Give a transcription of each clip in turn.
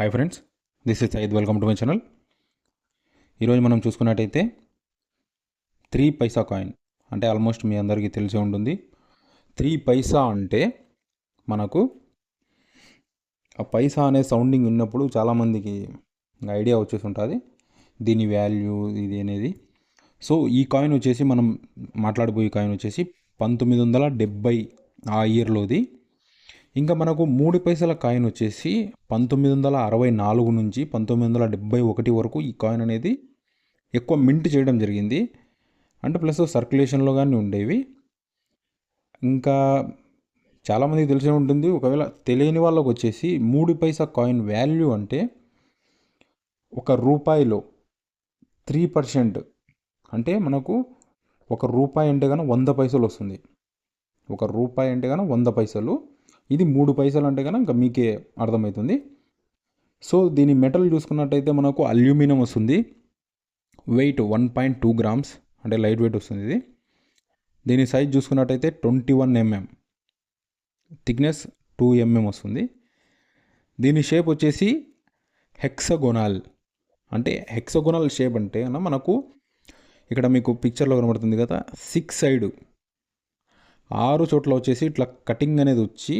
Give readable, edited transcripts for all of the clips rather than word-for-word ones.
Hi friends, this is Sayeed. Welcome to my channel. ఈరోజు మనం చూసుకున్నట్టయితే 3 పైసా కాయిన్ అంటే ఆల్మోస్ట్ మీ అందరికీ తెలిసే ఉంటుంది. 3 పైసా అంటే మనకు ఆ పైసా అనే సౌండింగ్ విన్నప్పుడు చాలామందికి ఐడియా వచ్చేసి ఉంటుంది దీని వాల్యూ ఇది అనేది. సో ఈ కాయిన్ వచ్చేసి మనం మాట్లాడబోయే కాయిన్ వచ్చేసి 1970 ఆ ఇయర్లోది. ఇంకా మనకు 3 పైసల కాయిన్ వచ్చేసి 1964 నుంచి 1971 వరకు ఈ కాయిన్ అనేది ఎక్కువ మింట్ చేయడం జరిగింది. అంటే ప్లస్ సర్క్యులేషన్లో కానీ ఉండేవి. ఇంకా చాలామందికి తెలిసే ఉంటుంది. ఒకవేళ తెలియని వాళ్ళకు వచ్చేసి 3 పైసా కాయిన్ వాల్యూ అంటే ఒక రూపాయిలో 3% అంటే మనకు ఒక రూపాయి అంటే కనుక 100 పైసలు వస్తుంది. ఒక రూపాయి అంటే కనుక 100 పైసలు. ఇది 3 పైసలు అంటే కనుక ఇంకా మీకే అర్థమవుతుంది. సో దీని మెటల్ చూసుకున్నట్టయితే మనకు అల్యూమినియం వస్తుంది. వెయిట్ 1.2 గ్రామ్స్ అంటే లైట్ వెయిట్ వస్తుంది ఇది. దీని సైజ్ చూసుకున్నట్టయితే 21 mm, థిక్నెస్ 2 mm వస్తుంది. దీని షేప్ వచ్చేసి హెక్సగోనల్. అంటే హెక్సగోనల్ షేప్ అంటే మనకు ఇక్కడ మీకు పిక్చర్లో కనబడుతుంది కదా, 6 సైడ్ 6 చోట్ల వచ్చేసి ఇట్లా కటింగ్ అనేది వచ్చి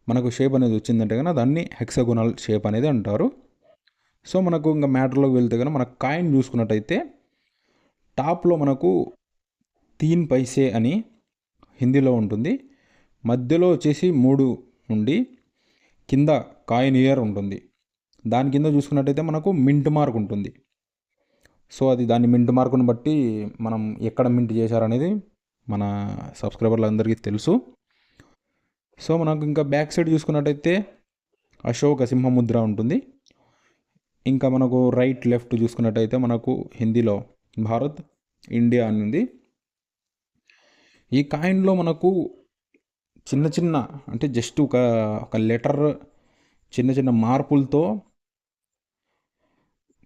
మనకు షేప్ అనేది వచ్చిందంటే కనుక దాన్ని హెక్సగోనల్ షేప్ అనేది అంటారు. సో మనకు ఇంకా మ్యాటర్లోకి వెళ్తే కనుక మన కాయిన్ చూసుకున్నట్టయితే టాప్లో మనకు 3 పైసే అని హిందీలో ఉంటుంది. మధ్యలో వచ్చేసి 3 ఉండి కింద కాయిన్ ఇయర్ ఉంటుంది. దాని కింద చూసుకున్నట్టయితే మనకు మింట్ మార్క్ ఉంటుంది. సో అది దాని మింట్ మార్కుని బట్టి మనం ఎక్కడ మింట్ చేశారనేది మన సబ్స్క్రైబర్లు అందరికీ తెలుసు. సో మనకు ఇంకా బ్యాక్ సైడ్ చూసుకున్నట్టయితే అశోక సింహముద్ర ఉంటుంది. ఇంకా మనకు రైట్ లెఫ్ట్ చూసుకున్నట్టయితే మనకు హిందీలో భారత్, ఇండియా అని ఉంది. ఈ కాయిన్లో మనకు చిన్న చిన్న అంటే జస్ట్ ఒక లెటర్ చిన్న చిన్న మార్పులతో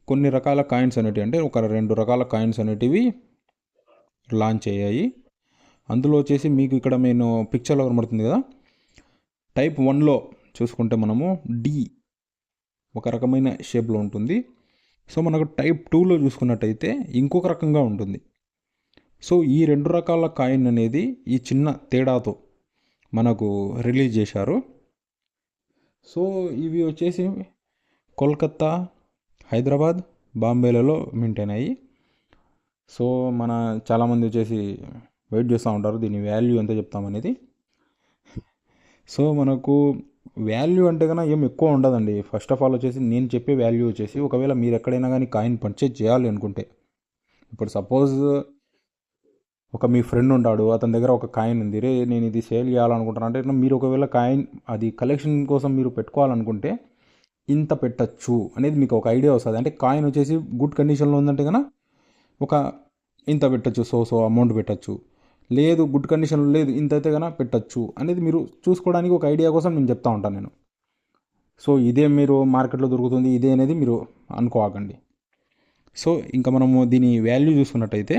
కొన్ని రకాల కాయిన్స్ అనేటివి అంటే ఒక 2 రకాల కాయిన్స్ అనేటివి లాంచ్ అయ్యాయి. అందులో వచ్చేసి మీకు ఇక్కడ నేను పిక్చర్లో కనబడుతుంది కదా, టైప్ 1లో చూసుకుంటే మనము డి ఒక రకమైన షేప్లో ఉంటుంది. సో మనకు టైప్ 2లో చూసుకున్నట్టయితే ఇంకొక రకంగా ఉంటుంది. సో ఈ 2 రకాల కాయిన్ అనేది ఈ చిన్న తేడాతో మనకు రిలీజ్ చేశారు. సో ఇవి వచ్చేసి కోల్కత్తా, హైదరాబాద్, బాంబేలలో మెయింటైన్ అయ్యి. సో మన చాలామంది వచ్చేసి వెయిట్ చేస్తూ ఉంటారు దీని వాల్యూ ఎంత చెప్తామనేది. సో మనకు వాల్యూ అంటే కన్నా ఏం ఎక్కువ ఉండదండి. ఫస్ట్ ఆఫ్ ఆల్ వచ్చేసి నేను చెప్పే వాల్యూ వచ్చేసి ఒకవేళ మీరు ఎక్కడైనా కానీ కాయిన్ పర్చేజ్ చేయాలి అనుకుంటే, ఇప్పుడు సపోజ్ ఒక మీ ఫ్రెండ్ ఉంటాడు, అతని దగ్గర ఒక కాయిన్ ఉంది, రే నేను ఇది సేల్ చేయాలనుకుంటున్నాను అంటే మీరు ఒకవేళ కాయిన్ అది కలెక్షన్ కోసం మీరు పెట్టుకోవాలనుకుంటే ఇంత పెట్టచ్చు అనేది మీకు ఒక ఐడియా వస్తుంది. అంటే కాయిన్ వచ్చేసి గుడ్ కండిషన్లో ఉందంటే కన్నా ఒక ఇంత పెట్టచ్చు, సో అమౌంట్ పెట్టచ్చు. లేదు గుడ్ కండిషన్లో లేదు ఇంత అయితే కన్నా పెట్టచ్చు అనేది మీరు చూసుకోవడానికి ఒక ఐడియా కోసం నేను చెప్తా ఉంటాను నేను. సో ఇదే మీరు మార్కెట్లో దొరుకుతుంది ఇదే అనేది మీరు అనుకోకండి. సో ఇంకా మనము దీని వాల్యూ చూసుకున్నట్టయితే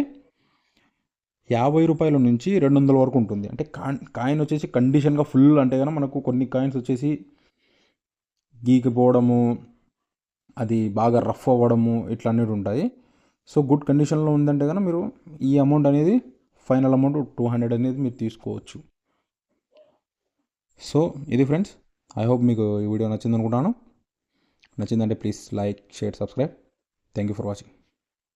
50 రూపాయల నుంచి 200 వరకు ఉంటుంది. అంటే కాయిన్ వచ్చేసి కండిషన్గా ఫుల్ అంటే కన్నా మనకు కొన్ని కాయిన్స్ వచ్చేసి గీకిపోవడము, అది బాగా రఫ్ అవ్వడము ఇట్లా అనేవి ఉంటాయి. సో గుడ్ కండిషన్లో ఉందంటే కనుక మీరు ఈ అమౌంట్ అనేది ఫైనల్ అమౌంట్ 200 అనేది మీరు తీసుకోవచ్చు. సో ఇది ఫ్రెండ్స్, ఐ హోప్ మీకు ఈ వీడియో నచ్చింది అనుకుంటాను. నచ్చిందంటే please like, share, subscribe. Thank you for watching.